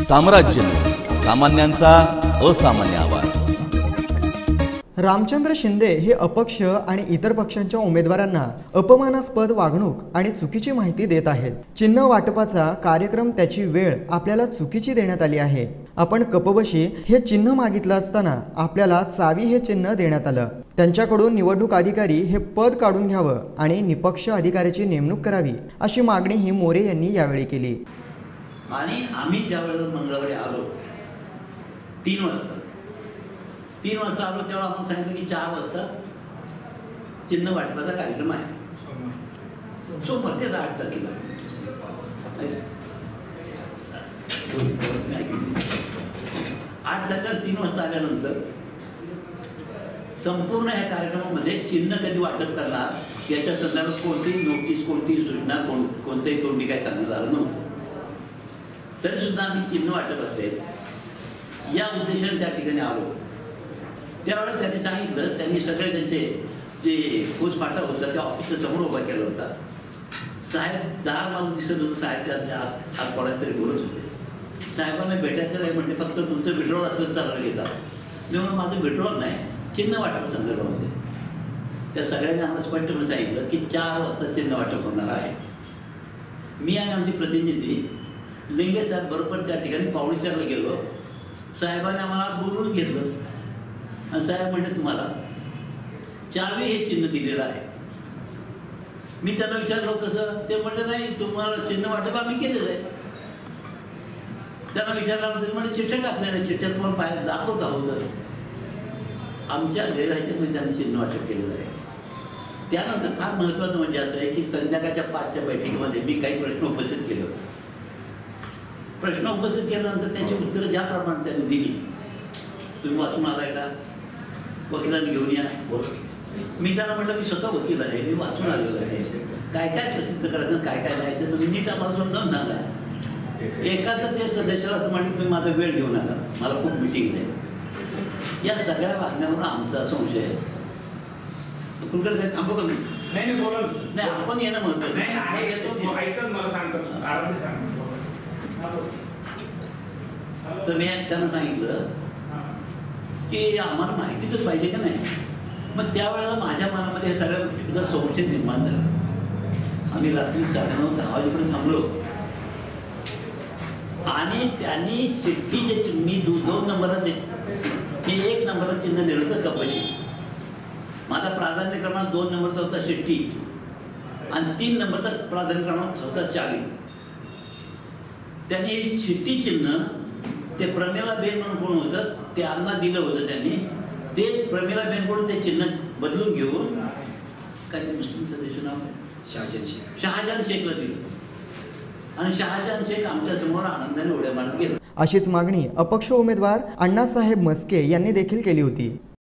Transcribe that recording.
साम्राज्य, सामान्यांचा असामान्य आवाज। रामचंद्र शिंदे हे अपक्ष आणि इतर पक्षांच्या उमेदवारांना अपमानास्पद वागणूक आणि चुकीची माहिती देत आहेत। चिन्ह वाटपाचा कार्यक्रम त्याची वेळ आपल्याला चुकीची देण्यात आली आहे। आपण कपबशी हे चिन्ह मागितलं असताना आपल्याला चावी हे चिन्ह देण्यात आलं। त्यांच्याकडून निवडणूक अधिकारी हे पद काढून घ्यावं आणि निपक्ष अधिकाऱ्याची नेमणूक करावी अशी मागणीही मोरे यांनी यावेळी केली। आणि आम्ही ज्यावेळेस मंगळवारी आलो 3 वाजता आलो तेव्हा आपण सांगितलं की 4 वाजता चिन्ह वाटपाचा कार्यक्रम आहे। सोमवार ते 8 तारखेला 8 तारखेला 3 वाजता आल्यानंतर संपूर्ण या कार्यक्रमामध्ये चिन्ह कधी वाटप करणार याच्या संदर्भात कोणतीही नोटीस, कोणतीही सूचना, कोणत्याही तोंडी काय सांगण्यात आलं नव्हतं। तरी सुद्धा आम्ही चिन्ह वाटप असेल या उद्देशाने त्या ठिकाणी आलो। त्यावेळेस त्यांनी सांगितलं, त्यांनी सगळे त्यांचे जे पोचपाटा होता त्या ऑफिसच्या समोर उभा केला होता। साहेब 10 मला दिसत होतं, साहेबच्या हात पडायचं तरी बोलत होते। साहेबांना भेटायचं नाही म्हणजे फक्त तुमचं विड्रॉल असलं तर घेता। मी म्हणून माझं विड्रॉल नाही, चिन्ह वाटप संदर्भामध्ये त्या सगळ्यांनी आम्हाला स्पष्टपणे सांगितलं की 4 वाजता चिन्ह वाटप होणार आहे। मी आणि आमचे प्रतिनिधी लिंगे साहेब बरोबर त्या ठिकाणी पावणेचारला गेलो। साहेबांनी आम्हाला बोलवून घेतलं आणि साहेब म्हणले तुम्हाला चावी हे चिन्ह दिलेलं आहे। मी त्यांना विचारलं कसं, ते म्हणले नाही तुम्हाला चिन्ह वाटप आम्ही केलेलं आहे। त्यांना विचारल्यानंतर म्हणजे चिठ्ठ्या टाकलेल्या, चिठ्ठ्या तुम्हाला पाहिजे दाखवत आहोत। आमच्या गैरहजेरीमध्ये त्यांनी चिन्ह वाटप केलेलं आहे। त्यानंतर फार महत्त्वाचं म्हणजे असं आहे की संध्याकाळच्या 5च्या बैठकीमध्ये मी काही प्रश्न उपस्थित केले होते। प्रश्न उपस्थित केल्यानंतर त्याची उत्तरं ज्याप्रमाणे त्यांनी दिली, तुम्ही वाचून आलाय का, वकिलांनी घेऊन या। मी त्यांना म्हटलं मी स्वतः वकील आहे, मी वाचून आलेलो आहे, काय काय प्रसिद्ध करायचं काय काय जायचं तुम्ही नीट आम्हाला समजावून सांगा। एकाच ते सदस्याला असं म्हटलं तुम्ही माझा वेळ घेऊ नका, मला खूप मिटिंग आहे। या सगळ्या वागण्यावरून आमचा संशय आहे। कुलकर्णी साहेब थांबू का मी? नाही बोला नाही, आपण येणं महत्त्वाचं नाही मला सांगतो। तर मी त्यांना सांगितलं की आम्हाला माहितीच पाहिजे का नाही। मग त्यावेळेला माझ्या मनामध्ये या सगळ्या गोष्टीबद्दल संशय निर्माण झाला। आम्ही रात्री 9:30-10 वाजेपर्यंत थांबलो आणि त्यांनी शिट्टीचे मी 2 नंबराचे मी 1 नंबरचं चिन्ह दिलं होतं कपशी। माझा प्राधान्य क्रमांक 2 नंबरचा होता शिट्टी आणि 3 नंबरचा प्राधान्य क्रमांक होता चावी। त्यांनी शिट्टी चिन्ह ते प्रमिला बेन म्हणून कोण होतं ते अण्णा दिलं होतं। त्यांनी ते प्रमिला बेन कडून ते चिन्ह बदलून घेऊन काय मुस्लिम सदस्य नाव आहे शहाजहान शेखला दिलं आणि शहाजहान शेख आमच्या समोर आनंदाने उड्या मारत गेला। अशीच मागणी अपक्ष उमेदवार अण्णासाहेब मस्के यांनी देखील केली होती।